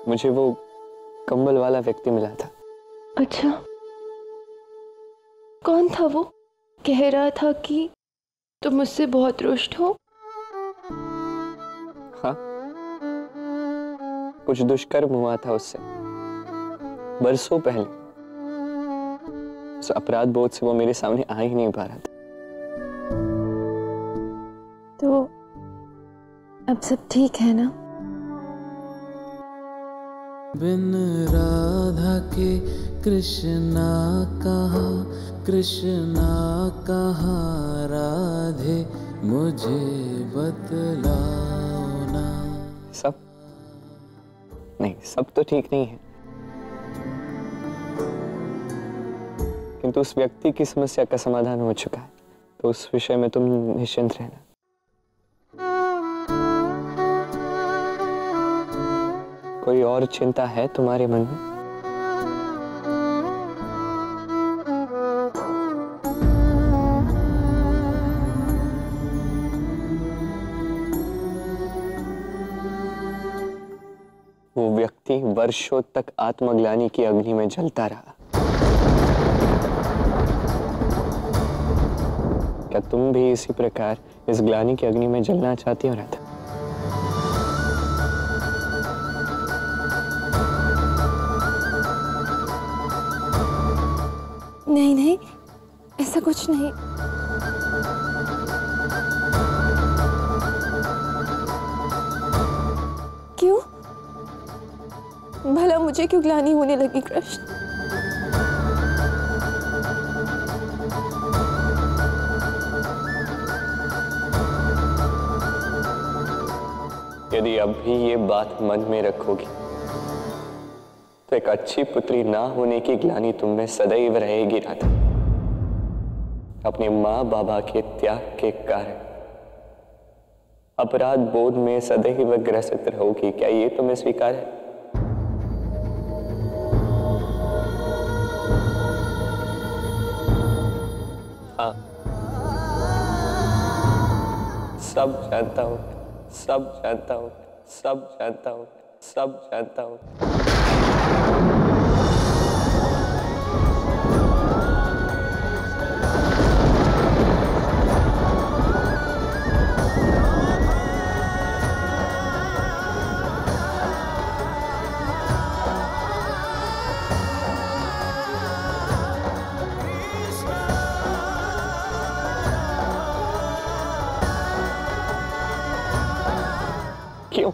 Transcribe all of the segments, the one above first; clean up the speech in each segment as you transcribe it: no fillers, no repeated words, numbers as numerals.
मुझे वो कंबल वाला व्यक्ति मिला था। अच्छा, कौन था वो? कह रहा था कि तुम मुझसे बहुत रुष्ट हो। हाँ, कुछ दुष्कर्म हुआ था उससे बरसों पहले। उस अपराध बोध से वो मेरे सामने आ ही नहीं पा रहा था। तो अब सब ठीक है ना? बिन राधा के कृष्णा कहाँ, कृष्णा कहाँ राधे मुझे बतलाओ ना। सब नहीं, सब तो ठीक नहीं है, किंतु उस व्यक्ति की समस्या का समाधान हो चुका है, तो उस विषय में तुम निश्चिंत रहना। कोई और चिंता है तुम्हारे मन में? वो व्यक्ति वर्षों तक आत्मग्लानि की अग्नि में जलता रहा। क्या तुम भी इसी प्रकार इस ग्लानि की अग्नि में जलना चाहती हो राधा? नहीं नहीं, ऐसा कुछ नहीं। क्यों? भला मुझे क्यों ग्लानि होने लगी कृष्ण? यदि अब भी ये बात मन में रखोगी तो एक अच्छी पुत्री ना होने की ग्लानि तुम में सदैव रहेगी राधा। अपने माँ बाबा के त्याग के कारण अपराध बोध में सदैव ग्रसित रहोगी। क्या ये तुम्हें स्वीकार है? हाँ, सब जानता हूं, सब जानता हूं, सब जानता हूं, सब जानता हूं। क्यों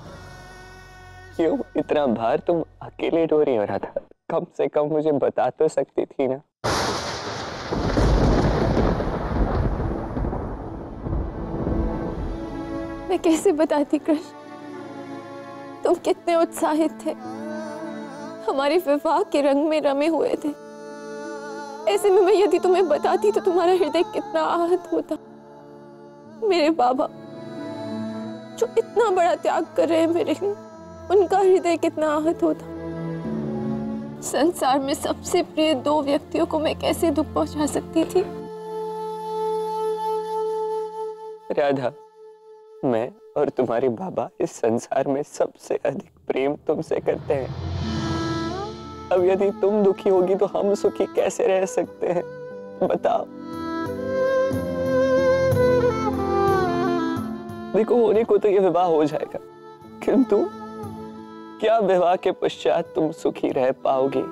क्यों इतना भार तुम अकेले ढो रही हो राधा? कम से कम मुझे बता तो सकती थी ना। मैं कैसे बताती कृष्ण? तुम कितने उत्साहित थे, हमारे विवाह के रंग में रमे हुए थे। ऐसे में मैं यदि तुम्हें बताती तो तुम्हारा हृदय कितना आहत होता। मेरे बाबा जो इतना बड़ा त्याग कर रहे हैं मेरे लिए, उनका हृदय कितना आहत होता। संसार में सबसे प्रिय दो व्यक्तियों को मैं कैसे दुख पहुंचा सकती थी? राधा, मैं और तुम्हारे बाबा इस संसार में सबसे अधिक प्रेम तुमसे करते हैं। अब यदि तुम दुखी होगी तो हम सुखी कैसे रह सकते हैं? बताओ। देखो, होने को तो ये विवाह हो जाएगा, किंतु क्या विवाह के पश्चात तुम सुखी रह पाओगी?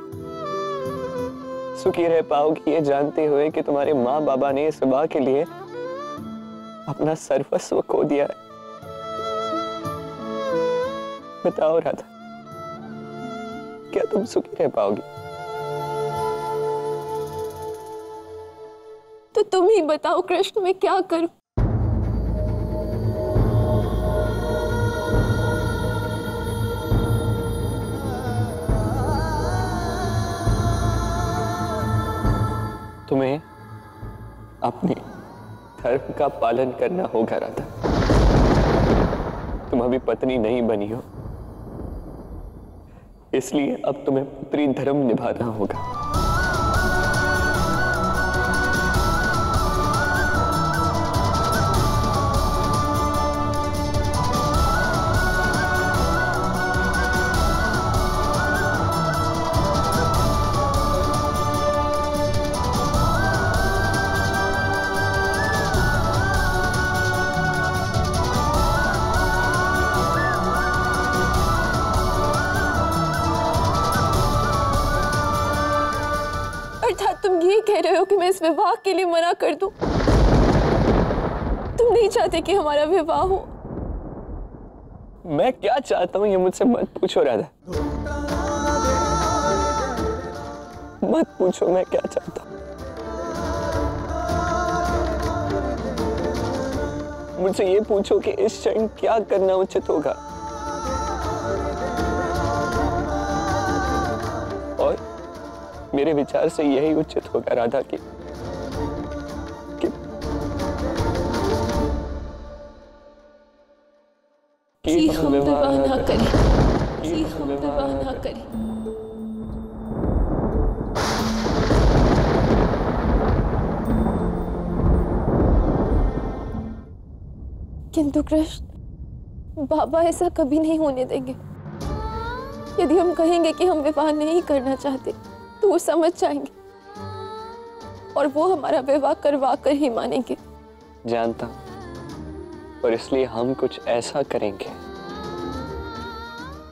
सुखी रह पाओगी ये जानते हुए कि तुम्हारे माँ बाबा ने इस विवाह के लिए अपना सर्वस्व खो दिया है? बताओ राधा, क्या तुम सुखी रह पाओगी? तो तुम ही बताओ कृष्ण, मैं क्या करूं? तुम्हें अपने धर्म का पालन करना होगा राधा। तुम अभी पत्नी नहीं बनी हो, इसलिए अब तुम्हें पुत्री धर्म निभाना होगा। मैं इस विवाह के लिए मना कर दूं? तुम नहीं चाहते कि हमारा विवाह हो? मैं क्या चाहता हूँ ये मुझसे मत पूछो राधा, मत पूछो मैं क्या चाहता हूँ। मुझसे ये पूछो कि इस क्षण क्या करना उचित होगा, और मेरे विचार से यही उचित होगा राधा कि हम विवाह ना करें, कि हम विवाह ना करें। किंतु कृष्ण, बाबा ऐसा कभी नहीं होने देंगे। यदि हम कहेंगे कि हम विवाह नहीं करना चाहते तो वो समझ जाएंगे और वो हमारा विवाह करवा कर ही मानेंगे। जानता हूं, और इसलिए हम कुछ ऐसा करेंगे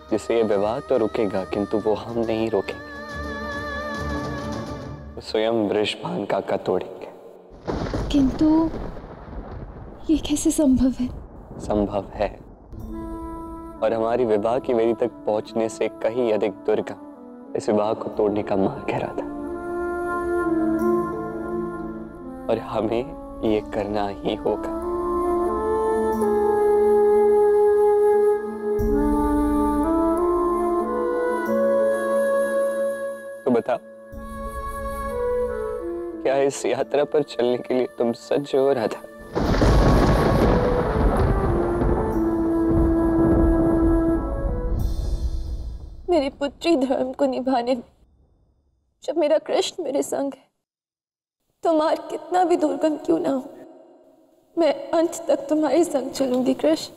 जिससे ये विवाह तो रुकेगा, किंतु वो हम नहीं रोकेंगे। वो स्वयं वृषभान काका तोड़ेंगे। किंतु ये कैसे संभव है? संभव है, और हमारी विवाह की वेदी तक पहुंचने से कहीं अधिक दुर्गम इस विवाह को तोड़ने का मार्ग है राधा, और हमें ये करना ही होगा। तो बताओ, क्या इस यात्रा पर चलने के लिए तुम सज्ज हो राधा? मेरी पुत्री धर्म को निभाने में जब मेरा कृष्ण मेरे संग है, तो मार्ग कितना भी दुर्गम क्यों ना हो, मैं अंत तक तुम्हारे संग चलूंगी कृष्ण।